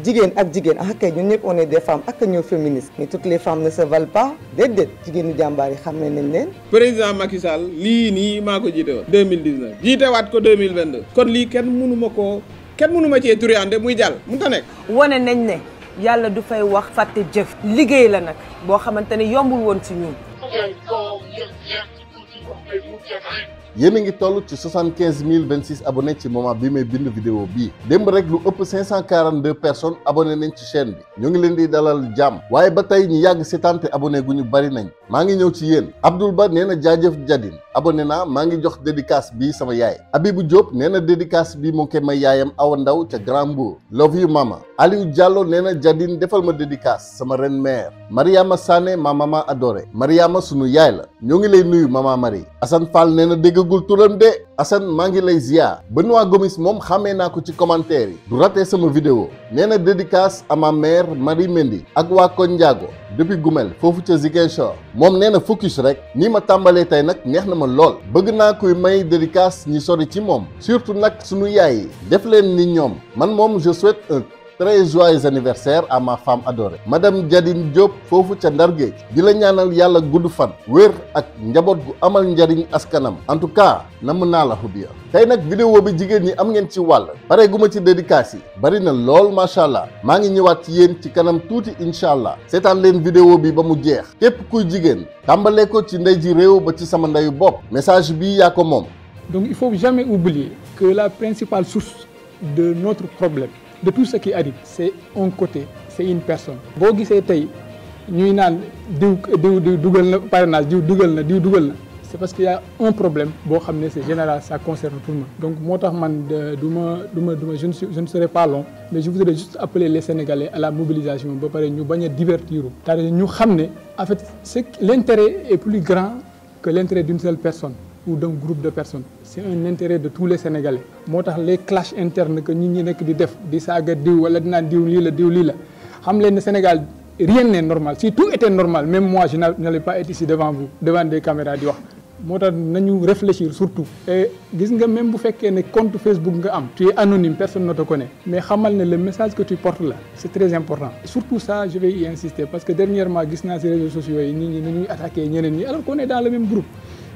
jigéen ak jigéen ah kay ñun ñëpp on est des femmes ak ñoo féministes mais toutes les femmes ne se valent pas déedéet jigéenu jàmbaar yi xamee nañ leen. président Macky Sall lii nii maa ko jiite woon 2019 jiitewaat ko 2022 kon lii kenn mënu ma cee turiande muy jàll mënut a nekk. wane nañ ne yàlla du fay wax fàtte jëf liggéey la nag boo xamante ne yombul woon ci ñun. yéen a ngi toll ci 75 026 abonnés ci moment bi may bind vidéo bii démb rek lu ëpp 542 personnes abonné nañ ci chaîne bi ñoo ngi leen di dalal jàmm waaye ba tey ñu yàgg seetaan te abonné gu ñu bari nañ maa ngi ñëw ci yéen Abdoul Ba nee na jaajëf Jadine abonné naa maa ngi jox dédicace bi sama yaay Abibou Diop nee na dédicace bi mu ngi koy may yaayam Awa Ndaw ca Grand Mbour love you mama Aliou Diallo nee na Jadine defal ma dédicace sama reine mère Mariama Sané ma maman adorée Mariama sunu yaay la ñoo ngi lay nuyu maman Marie Assane Fall nee na déggagul turam de Assane maa ngi lay ziar Benoît Gomis moom xàmmee naa ko ci commentaire yi du raté sama vidéo nee na dédicace à ma mère Marie Mendy ak waa Koñ Ndiago depuis Goumel foofu ca Ziguinchor moom nee na focus rek nii ma tàmbalee tey nag neex na ma lool bëgg naa kuy may dédicace ñi sori ci moom surtout nag sunu yaay yi def leen ni ñoom man moom je souhaite un très joyeux anniversaire à ma femme adorée madame Jadine Diop foofu ca Ndar Géej di la ñaanal yàlla gudd fan wér ak njaboot gu amal njariñ askanam en tout cas namm naa la Houdia tey nag vidéo bi jigéen ñi am ngeen ci wàll pare gu ma ci dédicace yi bari na lool macha allah maa ngi ñëwaat ci yéen ci kanam tuuti incha allah seetaan leen vidéo bi ba mu jeex képp kuy jigéen tàmbalee ko ci ndey ji réew ba ci sama ndeyu bopp message bii yaa ko moom. Donc il faut jamais oublier que la principale source de notre problème de tout ce qui arrive c'est un côté c'est une personne boo gisee tey ñuy naan diw dugal na parrainage diw dugal na c'est parce qu'il y a un problème boo xam ne c'est général ça concerne tout le monde donc moo tax man je ne serai pas long mais je voudrais juste appeler les Sénégalais à la mobilisation ba pare ñu bañ a divertir c'est-à-dire ñu xam ne en fait l'intérêt est plus grand que l'intérêt d'une seule personne ou d'un groupe de personnes c'est un intérêt de tous les Sénégalais moo tax les clashs internes que ñi nekk di def di saaga diw wala dinaan diw lii la xam leen ne Sénégal rien n'est normal si tout était normal même moi je n'allais pas être ici devant vous devant des caméras di wax moo tax nañu réfléchir surtout et gis nga même bu fekkee ne compte Facebook nga am tu es anonyme personne ne te connaît mais xamal ne le message que tu portes là c'est très important surtout ça je vais y insister parce que dernièrement gis naa ci réseaux sociaux yi nit ñi nañuy attaquer ñeneen ñi alors qu'on est dans le même groupe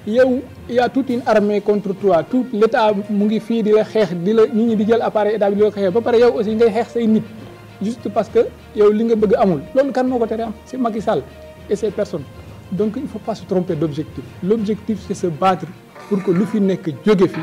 yow il y a toute une armée contre toi tout l'état mu ngi fii di la xeex di la nit ñi di jël appareil état bi di la ko xeex ba pare yow aussi ngay xeex say nit juste parce que yow li nga bëgg amul loolu kan moo ko tere am c'est Macky Sall et ces personnes donc il faut pas se tromper d'objectif l'objectif c'est se battre pour que lu fi nekk jóge fi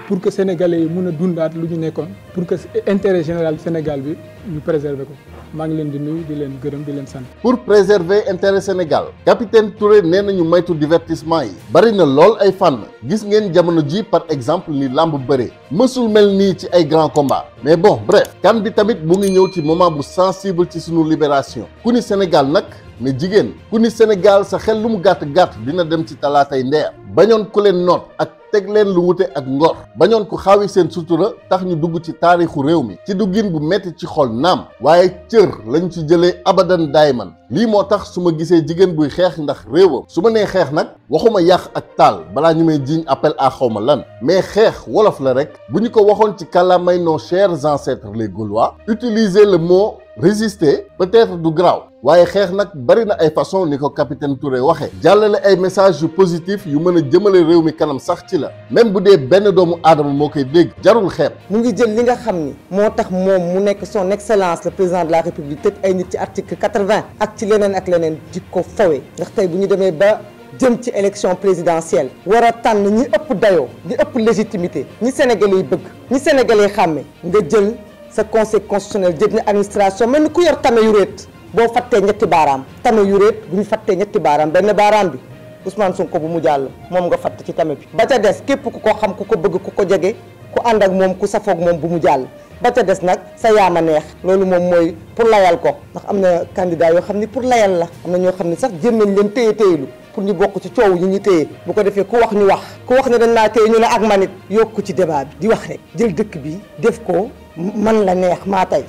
pour que sénégalais yi mën a dundaat lu ñu nekkoon pour que intérêt général Sénégal bi ñu préserver ko maa ngi leen di nuyu di leen gërëm di leen sant. pour préserver intérêt Sénégal capitaine Touré nee nañu moytu divertissement yi bari na lool ay fànn gis ngeen jamono ji par exemple ni lamb bëree mësul mel nii ci ay grands combats mais bon bref kan bi tamit mu ngi ñëw ci moment bu sensible ci sunu libération ku ni Sénégal nag ne jigéen ku ni Sénégal sa xel lu mu gàtt dina dem ci talaatay ndeer bañoon ku leen noot ak teg leen lu wute ak ngor bañoon ko xaawi seen sutura tax ñu dugg ci taarixu réew mi ci duggin bu metti ci xol naam waaye cër lañ ci jëlee abadan daayman lii moo tax su ma gisee jigéen buy xeex ndax réewam su ma nee xeex nag waxuma yàq ak taal balaa ñu may jiiñ appel à xawma lan mais xeex wolof la rek bu ñu ko waxoon ci kàllaamay nos chers ancêtres les Gaulois utiliser le mot résister peut-être du graaw waaye xeex nag bari na ay façon ni ko capitaine Touré waxee jàllale ay message yu positif yu mën a jëmale réew mi kanam sax ci la même bu dee benn doomu aadama moo koy dégg jarul xeeb mu ngi jël li nga xam ni moo tax moom mu nekk son excellence le président de la république tëj ay nit ci article 80 ak ci leneen ak leneen di ko fawe ndax tey bu ñu demee ba jëm ci élection présidentielle war a tànn ñi ëpp dayoo ñi ëpp légitimité ñi sénégalais yi bëgg ñi sénégalais yi xàmme nga jël sa conseil constitutionnel jël na administration mel ni ku yor tame yu réet boo fattee ñetti baaraam tame yu réet bu ñu fattee ñetti baaraam benn baaraam bi Ousmane Sonko bu mu jàll moom nga fatt ci tame bi ba ca des képp ku ko xam ku ko bëgg ku ko jege ku ànd ak moom ku safoog moom bu mu jàll ba ca des nag sa yaama neex loolu moom mooy pour layal ko ndax am na candidat yoo xam ni pour layal la am na ñoo xam ne sax jëm nañ leen téyelu pour ñu bokk ci coow yi ñu téye bu ko defee ku wax ñu wax ku wax ne dañ naa téye ñu ne ak manit yokku ci débat bi di wax rek jël dëkk bi def ko man la neex maa tey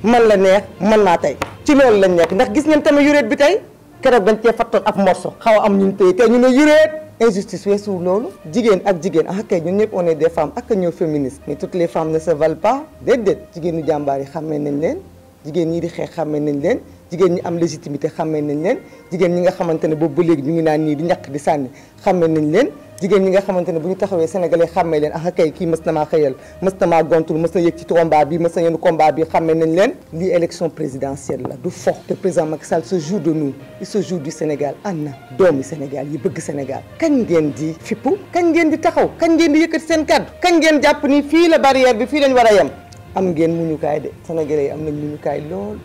man la neex man maa tey ci loolu lañ nekk ndax gis ngeen tamit yuréet bi tey keroog dañ cee fattoon ab morceau xaw a am ñun téye tey ñu ne yuréet injustice weesuwul loolu jigéen ak jigéen ah kay ñun ñëpp on est des femmes ak ñoo féministes mais toutes les femmes ne se valent pas déedéet jigéenu jàmbaar yi xàmmee nañ leen jigéen ñi di xeex xàmmee nañ leen jigéen ñi am légitimité xàmmee nañ leen jigéen ñi nga xamante ne boobu ba léegi ñu ngi naan nii di ñàkk di sànni xàmmee nañ leen jigéen ñi nga xamante ne bu ñu taxawee sénégalais xàmmee leen ah kay kii mës na maa xëyal mës na maa gontul mës na yëg ci combat bi mës na yenu combat bi xàmmee nañ leen lii élection présidentielle la du fo te président Macky Sall se joue de nous il se joue du Sénégal ana doomi Sénégal yi bëgg Sénégal kañ ngeen di fippu kañ ngeen di taxaw kañ ngeen di yëkkati seen kàddu kañ ngeen jàpp ni fii la barrière bi fii lañ war a yem am ngeen muñukaay de sénégalais yi am nañ muñukaay lool.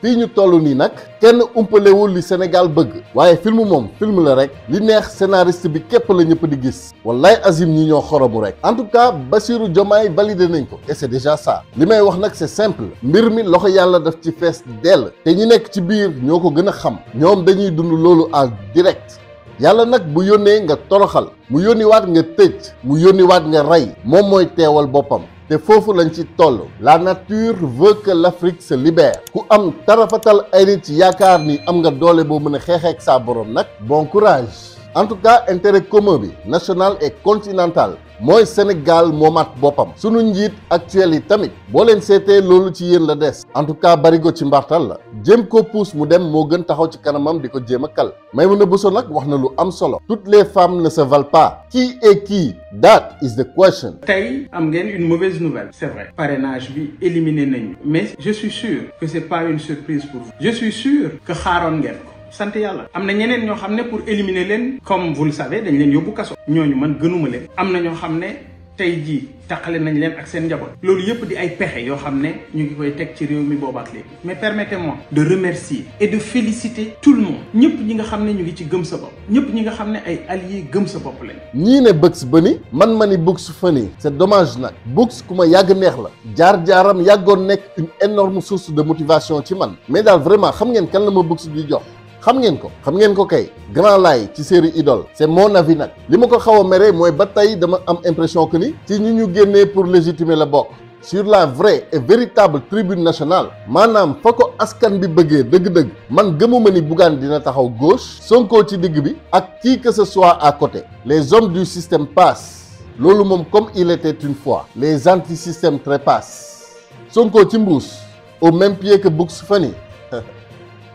fii ñu toll nii nag kenn umpalewul li Sénégal bëgg waaye film moom film la rek li neex scénariste bi képp la ñëpp di gis wallaay Azim ñi ñoo xoromu rek en tout cas Bassirou Diomaye validé nañ ko et c'est déjà ça li may wax nag c'est simple mbir mi loxo yàlla daf ci fees dell te ñi nekk ci biir ñoo ko gën a xam ñoom dañuy dund loolu en direct yàlla nag bu yónnee nga toroxal mu yónniwaat nga tëj mu yónniwaat nga rey moom mooy teewal boppam te foofu lañ ci toll la nature veut que l'Afrique se libère ku am tarafatal ay nit ci yaakaar ni am nga doole boo mën a xeexeek saa borom nag bon courage en tout cas intérêt commun bi national et continental mooy Sénégal moomaat boppam sunu njiit actuel yi tamit boo leen seetee loolu ci yéen la des en tout cas barigo ci mbartal la jéem ko puus mu dem moo gën taxaw ci kanamam di ko jéem a kal Maïmouna Bousso nag wax na lu am solo toutes les femmes ne se valent pas qui est qui that is the question. tey am ngeen une mauvaise nouvelle c'est vrai parrainage bi éliminé nañu mais je suis sûr que c'est pas une surprise pour vous je suis sûr que xaaroon ngeen ko sant yàlla am na ñeneen ñoo xam ne pour éliminer leen comme vous le savez dañ leen yóbbu kaso ñooñu man gënuma leen am na ñoo xam ne tey jii taqale nañ leen ak seen njaboot loolu yëpp di ay pexe yoo xam ne ñu ngi koy teg ci réew mi boobaak léegi mais permettez-moi de remercier et de féliciter tout le monde ñëpp ñi nga xam ne ñu ngi ci gëm sa bopp ñëpp ñi nga xam ne ay alliés gëm sa bopp lañ ñii ne Bugs Bunny man ma ni Bugs Funny c'est dommage nag Bugs ku ma yàgg neex la jaar-jaaram yàggoon nekk une énorme source de motivation ci man mais daal vraiment xam ngeen kan la ma Bugs di jox xam ngeen ko kay Grand Laye ci série Idole c'est mon avis nag li ma ko xaw a mere mooy ba tey dama am impression que ni ci ñi ñu génnee pour légitimer la bokk sur la vraie et véritable tribune nationale maanaam fa ko askan bi bëggee dëgg-dëgg man gëmuma ni Bougane dina taxaw gauche Sonko ci digg bi ak qui que ce soit à côté les hommes du système passent loolu moom comme il était une fois les anti-systèmes trépassent Sonko ci mbuus au même pied que Bugs Funny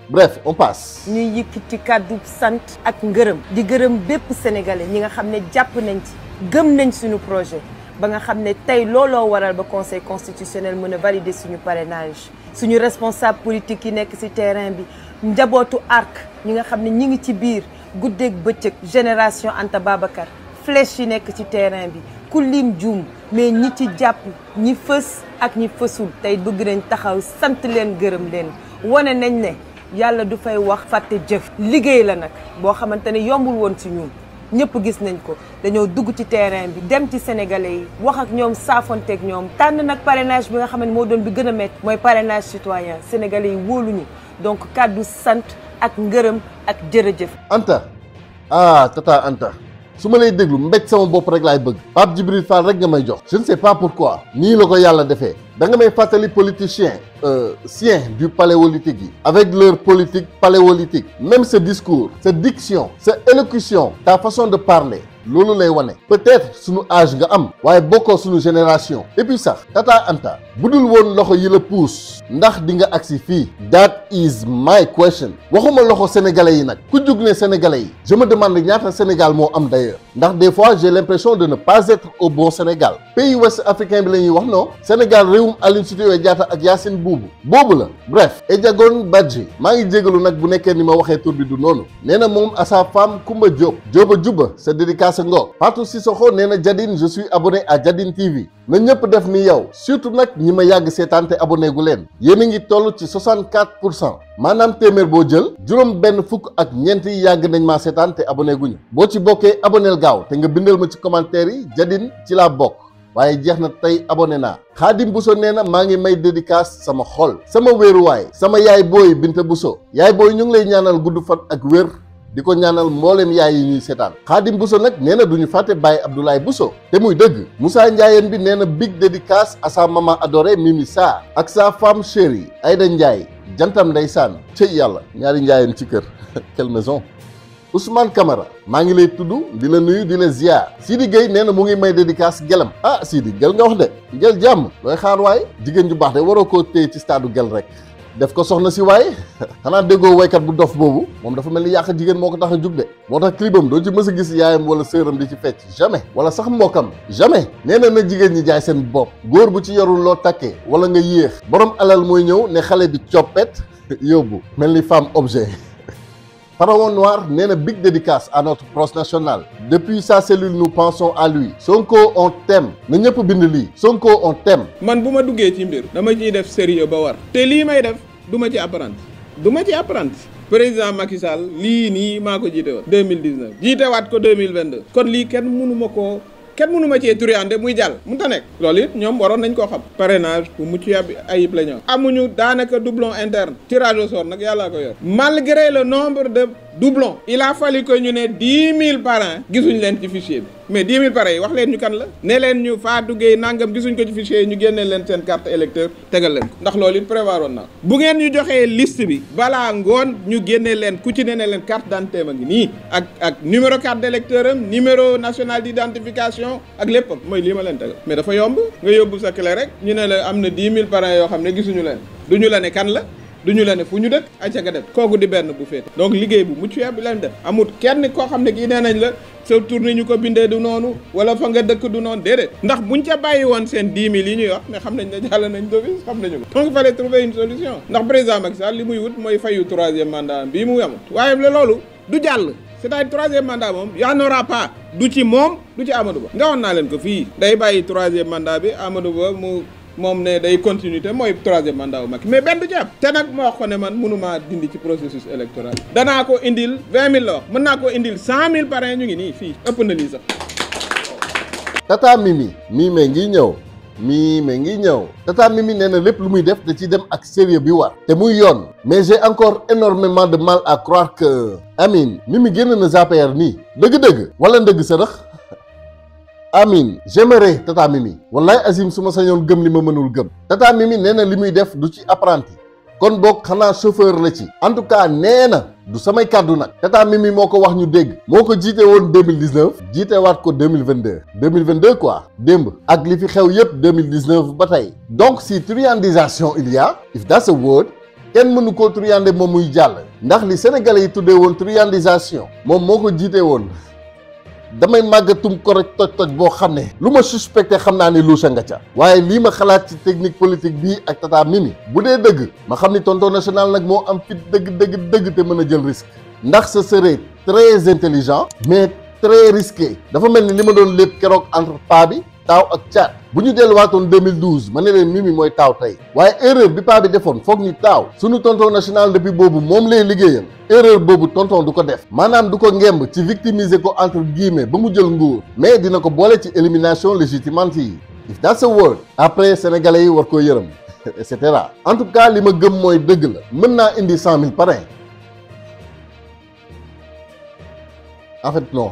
bref on passe. ñuy yëkkati kàddu sant ak ngërëm di gërëm bépp sénégalais ñi nga xam ne jàpp nañ ci gëm nañ suñu projet ba nga xam ne tey looloo waral ba conseil constitutionnel mën a valider suñu parrainage suñu responsable politique yi nekk ci terrain bi njabootu ARC ñi nga xam ne ñi ngi ci biir guddeeg bëccëg génération Anta Babacar flèche yi nekk ci terrain bi ku lim juum mais ñi ci jàpp ñi fës ak ñi fësul tey bëgg nañ taxaw sant leen gërëm leen wane nañ ne yàlla du fay wax fàtte jëf liggéey la nag boo xamante ne yombul woon ci ñun ñëpp gis nañ ko dañoo dugg ci terrain bi dem ci sénégalais yi wax ak ñoom saafonteeg ñoom tànn nag parrainage bi nga xam ne moo doon bi gën a métti mooy parrainage citoyen sénégalais yi wóoluñu donc kàddu sant ak ngërëm ak jërëjëf. Anta tata Anta su ma lay déglu mbéj sama bopp rek laay bëgg Pape Djibril Fall rek nga may jox je ne sais pas pourquoi nii la ko yàlla defee da nga may fàttali politicien sien du paléolithique yi avec leur politique paléolithique même ce discours sa diction sa élocution ta façon de parler loolu lay wane peut-être sunu âge nga am waaye bokkoo sunu génération et puis sax tata Anta bu dul woon loxo yi la puus ndax di nga agsi fii that is my question waxuma loxo sénégalais yi nag ku jug ne sénégalais yi je me demande ñaata Sénégal moo am d'ailleurs ndax des fois j'ai l'impression de ne pas être au bon Sénégal pays ouest africain bi la ñuy wax non Sénégal réewum Aline Sitoé Diatta ak Yacine Boubou boobu la bref Ejagon Badji maa ngi jégalu nag bu nekkee ni ma waxee tur bi du noonu nee na moom à sa femme Koumba Diop Diop a Juba sa dédicace ngo Fatou Sissoko nee na Jadine je suis abonné à Jadine TV na ñëpp def ni yow surtout nag ñi ma yàgg seetaan te abonné gu leen yéen a ngi toll ci 64% maanaam téeméer boo jël juróom benn fukk ak ñeent yi yàgg nañ maa seetaan te abonné guñu boo ci bokkee aboneel gaaw te nga bindal ma ci commentaire yi Jadine ci laa bokk waaye jeex na tey abonné naa Khadim Bousso nee na maa ngi may dédicace sama xol sama wéeruwaay sama yaay booy Binta Bousso yaay booy ñu ngi lay ñaanal gudd fan ak wér di ko ñaanal mboolem yaay yi ñuy seetaan Khadim Bousso nag nee na duñu fàtte Baye Abdoulaye Bousso te muy dëgg Moussa Ndiayeen bi nee na big dédicace à sa maman adorée Mimi Sarr ak sa femme chérie Aïda Ndiaye jantam ndeysaan cëy yàlla ñaari Ndiayeen ci kër quelle maison Ousmane Camara maa ngi lay tudd di la nuyu di la ziar Sidi Gueye nee na mu ngi may dédicace gelam ah Sidi gel nga wax de gel jàmm looy xaar waaye jigéen ju baax de waroo koo téye ci stade gel rek def ko soxna si waaye xanaa déggoo waykat bu dof boobu moom dafa mel ni yàq jigéen moo ko tax a jug de moo tax clipam doo ci mës a gis yaayam wala sëram di ci fecc jamais wala sax mbokkam jamais nee na jigéen ñi jaay seen bopp góor bu ci yorul loo takkee wala nga yéex borom alal mooy ñëw ne xale bi coppet yóbbu mel ni femme objet Pharaon Noir nee na big dédicace à notre proche national depuis sa cellule nous pensons à lui Sonko on t'aime na ñëpp bind lii Sonko on t'aime man bu ma duggee ci mbir dama ciy def sérieux ba war te lii may def du ma ci apprenti président Macky Sall lii nii maa ko jiite woon 2019 jiitewaat ko 2022 kon lii kenn mënu ma cee turiande muy jàll mun ta nekk loolu it ñoom waroon nañ koo xam parrainage bu mucc ayib la ñoo amuñu daanaka doublon interne tirage au sort nag yàllaa ko yor malgré le nombre de doublons il a fallu que ñu ne 10 000 parrains gisuñ leen ci fichier bi mais 10 000 parrains yi wax leen ñu kan la ne leen ñu Fatou Gueye nangam gisuñ ko ci fichier yi ñu génnee leen seen carte électeur tegal leen ko ndax loolu it prévoir woon naa bu ngeen ñu joxee liste bi balaa ngoon ñu génnee leen ku ci ne leen carte d'identité ma ngi nii ak numéro carte d'électeur am numéro national d'identification ak lépp mooy lii ma leen tegal mais dafa yomb nga yóbbu sa clé rek ñu ne la am na 10 000 parrains yoo xam ne gisuñu leen duñu la ne kan la duñu la ne fu ñu dëkk acca nga def kooku di benn bu féete donc liggéey bu mucc bi lañ def amul kenn koo xam ne kii nee nañ la sa tournée ñu ko bindee du noonu wala fa nga dëkk du noonu déedéet ndax buñ ca bàyyi woon seen 10 000 yi ñuy wax mais xam nañ ne jàll nañ d'office xam nañu ko donc il fallait trouver une solution ndax président Macky Sall li muy wut mooy fayu 3e mandat bii mu amut waaye loolu du jàll c'est-à-dire 3e mandat moom y en aura pas du ci moom du ci Amadou Ba nga woon naa leen ko fii day bàyyi 3e mandat bi Amadou Ba moom ne day continuité mooy 3e mandat wu Macky mais benn du ci am te nag ma wax ko ne man mënumaa dindi ci processus électoral danaa ko indil 20 000 la wax mën naa ko indil 100 000 parrains ñu ngi nii fii ëpp na lii sax. Tata Mimi ngi ñëw Tata Mimi nee na lépp lu muy def da ciy dem ak sérieux bi war te muy yoon mais j'ai encore énormément de mal à croire que Amine Mimi génn na APR nii dëgg-dëgg wala ndëgg sa rëx Amine j'aimerais Tata Mimi wallaay Azim su ma sañoon gëm li ma mënul gëm Tata Mimi nee na li muy def du ci apprenti kon boog xanaa chauffeur la ci en tout cas nee na du samay kàddu nag Tata Mimi moo ko wax ñu dégg moo ko jiite woon 2019 jiitewaat ko 2022 quoi démb ak li fi xew yépp 2019 ba tey donc si truandisation il y a if that's a word kenn mënu koo truander moom muy jàll ndax li sénégalais yi tuddee woon truandisation moom moo ko jiite woon damay màggatum ko rek toj boo xam ne lu ma suspecté xam naa ni luusa nga ca waaye lii ma xalaat ci technique politique bii ak Tata Mimi bu dee dëgg ma xam ni tonton national nag moo am fit dëgg te mën a jël risque ndax ce serait très intelligent mais très risqué dafa mel ni li ma doon lépp keroog entre paa bi taaw ak caat bu ñu delluwaatoon 2012 ma ne leen Mimi mooy taaw tey waaye erreur bi paa bi defoon foog ni taaw sunu tonton national depuis boobu moom lay liggéeyal erreur boobu tonton du ko def maanaam du ko ngemb ci victimiser ko entre guillemets ba mu jël nguur mais dina ko boole ci élimination légitimante yi if that's a word après sénégalais yi war koo yërëm et cetera en tout cas li ma gëm mooy dëgg la mën naa indi 100 000 parrains en fait non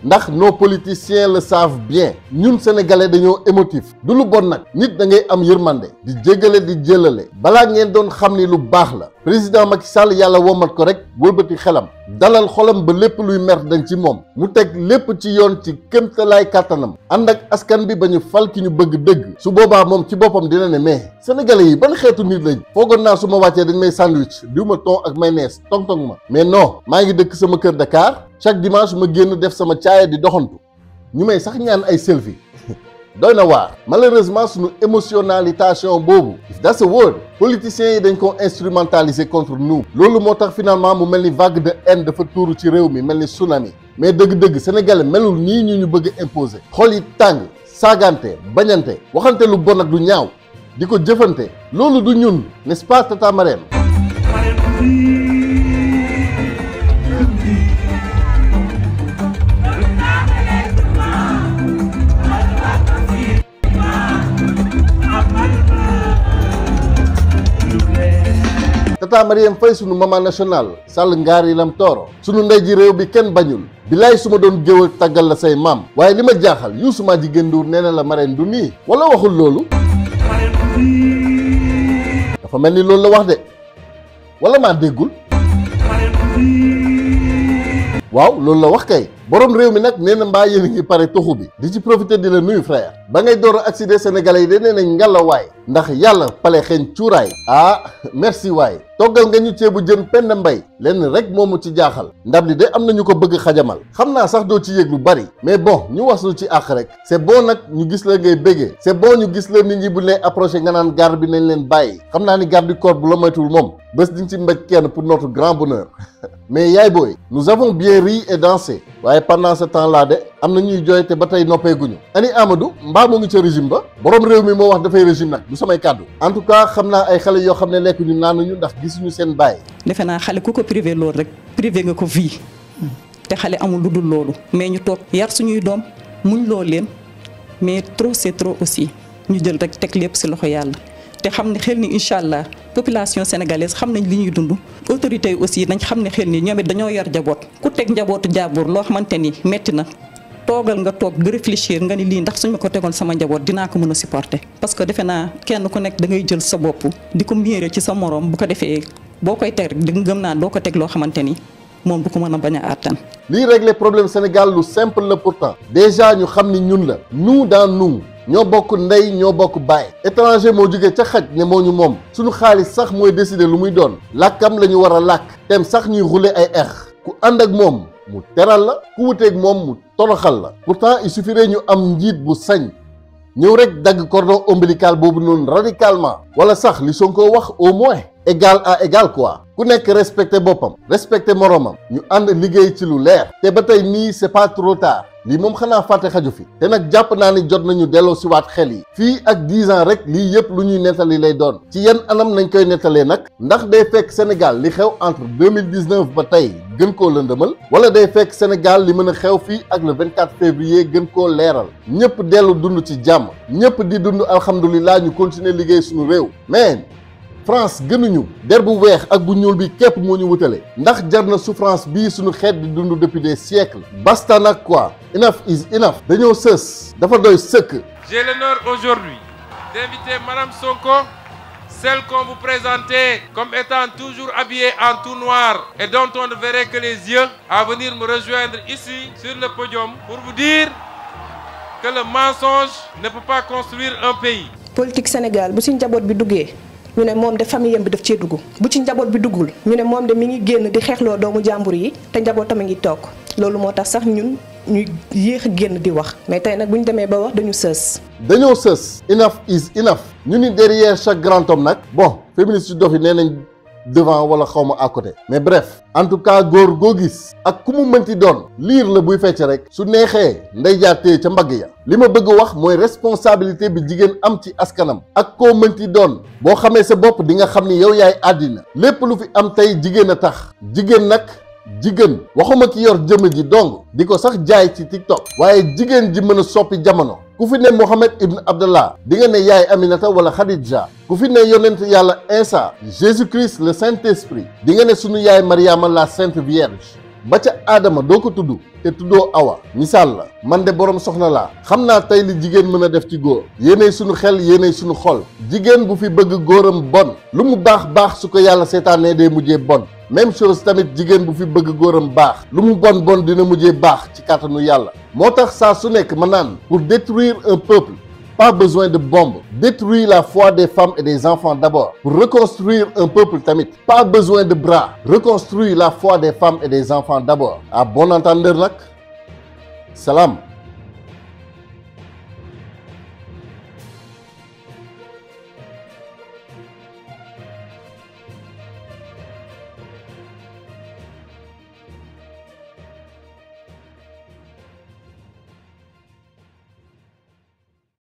ndax nos politiciens le savent bien ñun sénégalais dañoo émotif du lu bon nag nit da ngay am yërmande di jéggale di jëlale balaa ngeen doon xam ni lu baax la président Macky Sall yàlla womat ko rek wëlbati xelam dalal xolam ba lépp luy mer dañ ci moom mu teg lépp ci yoon ci kémtalaay kàttanam ànd ak askan bi ba ñu fal ki ñu bëgg dëgg su boobaa moom ci boppam dina ne mais sénégalais yi ban xeetu nit lañ foogoon naa su ma wàccee dañ may sandwich diw ma thon ak mayonnaise tong ma mais non maa ngi dëkk sama kër Dakar chaque dimanche ma génn def sama caaya di doxantu ñu may sax ñaan ay selfie doy na waar malheureusement suñu émotionnalisation boobu if that's a word politiciens yi dañ ko instrumentaliser contre nous loolu moo tax finalement mu mel ni vague de haine dafa tuuru ci réew mi mel ni tsunami mais dëgg-dëgg sénégalais melul nii ñu bëgg a imposer xol yi tàng saagante bañante waxante lu bon ak lu ñaaw di ko jëfante loolu du ñun n'est-ce pas Tata Marème Tata Marième Faye sunu maman national Sall ngaari lam tooro sunu ndey ji réew bi kenn bañul bilaay su ma doon géwal tàggal la say maam waaye li ma jaaxal Youssou Madjiguène Ndour nee na la Marème du nii wala waxul loolu dafa mel ni loolu la wax de wala maa déggul waaw loolu la wax kay borom réew mi nag nee na mbaa yéen a ngi pare toxu bi di ci profiter di la nuyu frère ba ngay door a accéder sénégalais yi de nee nañ ngalla waay ndax yàlla pale xeeñ cuuraay ah merci waay toggal nga ñu ceebu jën penn mbay lenn rek moomu ci jaaxal ndab li de am na ñu ko bëgg xajamal xam naa sax doo ci yëg lu bari mais bon ñu waslu ci àq rek c'est bon nag ñu gis la ngay béggee c'est bon ñu gis la nit ñi bu lay approché nga naan garde bi nañ leen bàyyi xam naa ni garde du corps bu la moytuwul moom bés diñ ci mbéj kenn pour notre grand bonheur mais yaay booy nous avons bien ri et dansé waaye pendant ce temps là de am na ñuy jooy te ba tey noppeeguñu ani Amadou mbaa mu ngi ca régime ba borom réew mi moo wax dafay régime nag du samay kàddu en tout cas xam naa ay xale yoo xam ne lekkuñu naanuñu ndax gisuñu seen baay. defe naa xale ku ko privé loolu rek privé nga ko vie te xale amul lu dul loolu mais ñu toog yar suñuy doom muñ loo leen mais trop c'est trop aussi ñu jël rek teg lépp ci loxo yàlla te xam ne xel ni incha allah population sénégalaise xam nañ li ñuy dund autorités yi aussi nañ xam ne xel ni ñoom it dañoo yor njaboot ku teg njabootu jàmbur loo xamante ni metti na toogal nga toog nga réfléchir nga ni lii ndax suñ ma ko tegoon sama njaboot dinaa ko mën a supporter parce que defe naa kenn ku nekk da ngay jël sa bopp di ko miiré ci sa morom bu ko defee boo koy teg rek di nga gëm naa doo ko teg loo xamante ni moom du ko mën a bañ a àttan. lii régler problème Sénégal lu simple la pourtant déjà ñu xam ni ñun la nous dans nous ñoo bokk ndey ñoo bokk baay étranger moo jógee ca xaj ne moo ñu moom suñu xaalis sax mooy décider lu muy doon làkkam la ñu war a làkk tem sax ñuy rouler ay ku ànd ak moom mu teral la ku wuteeg moom mu toroxal la pourtant il suffirait ñu am njiit bu sañ ñëw rek dagg cordon ombilical boobu noonu radicalement wala sax li Sonko wax au moins égal à égal quoi ku nekk respecté boppam respecté moroomam ñu ànd liggéey ci lu leer te ba tey nii c'est pas trop tard lii moom xanaa fàtte xaju fi te nag jàpp naa ni jot nañu delloo si waat xel yi fii ak 10 ans rek lii yëpp lu ñuy nettali lay doon ci yan anam nañ koy nettalee nag ndax day fekk Sénégal li xew entre 2019 ba tey gën koo lëndëmal wala day fekk Sénégal li mën a xew fii ak le 24 février gën koo leeral ñëpp dellu dund ci jàmm ñëpp di dund alhamdulilah ñu continuer liggéey suñu réew mais France gënuñu der bu weex ak bu ñuul bi képp moo ñu wutale ndax jar na souffrance bii suñu xeet di dund depuis des siècles basta nag quoi enough is enough dañoo sës dafa doy sëkk. J'ai l'honneur aujourd'hui d'inviter Madame Sonko, celle qu'on vous présentait comme étant toujours habillée en tout noir et dont on ne verrait que les yeux, à venir me rejoindre ici sur le podium pour vous dire que le mensonge ne peut pas construire un pays. Politique Sénégal bu ci njaboot bi duggee ñu ne moom de famille am bi daf cee dugg bu ci njaboot bi duggul ñu ne moom de mi ngi génn di xeexloo doomu jàmbur yi te njabootam a ngi toog loolu moo tax sax ñun ñu yéex a génn di wax mais tey nag bu ñu demee ba wax dañu sës. dañoo sës enough is enough ñu ni derrière chaque grand homme nag bon féministes yu dof yi nee nañ devant wala xawma à côté mais bref en tout cas góor goo gis ak ku mu mënti doon liir la buy fecc rek su neexee ndey jaatee ca mbagg ya li ma bëgg wax mooy responsabilité bi jigéen am ci askanam ak koo mënti doon boo xamee sa bopp di nga xam ni yow yaay àddina lépp lu fi am tey jigéen a tax jigéen nag jigéen waxuma ki yor jëmm ji dong di ko sax jaay ci TikTok waaye jigéen ji mën a soppi jamono ku fi ne Mohamed Ibn Abdallah di nga ne yaay Aminata wala Khadija ku fi ne yonent yàlla Isa Jésus-Christ le Saint-Esprit di nga ne sunu yaay Mariama la Sainte Vierge ba ca Adama doo ko tudd te tuddoo Awa misaal la man de borom soxna laa xam naa tey li jigéen mën a def ci góor yéenay sunu xel yéenay sunu xol jigéen bu fi bëgg góoram bon lu mu baax baax su ko yàlla seetaanee day mujjee bon même chose tamit jigéen bu fi bëgg góoram baax lu mu bon bon dina mujjee baax ci kàttanu yàlla moo tax saa su nekk ma naan pour détruire un peuple pas besoin de bombes détruire la foi des femmes et des enfants d'abord pour reconstruire un peuple tamit pas besoin de bras reconstruire la foi des femmes et des enfants d'abord à bon entendeur nag salaam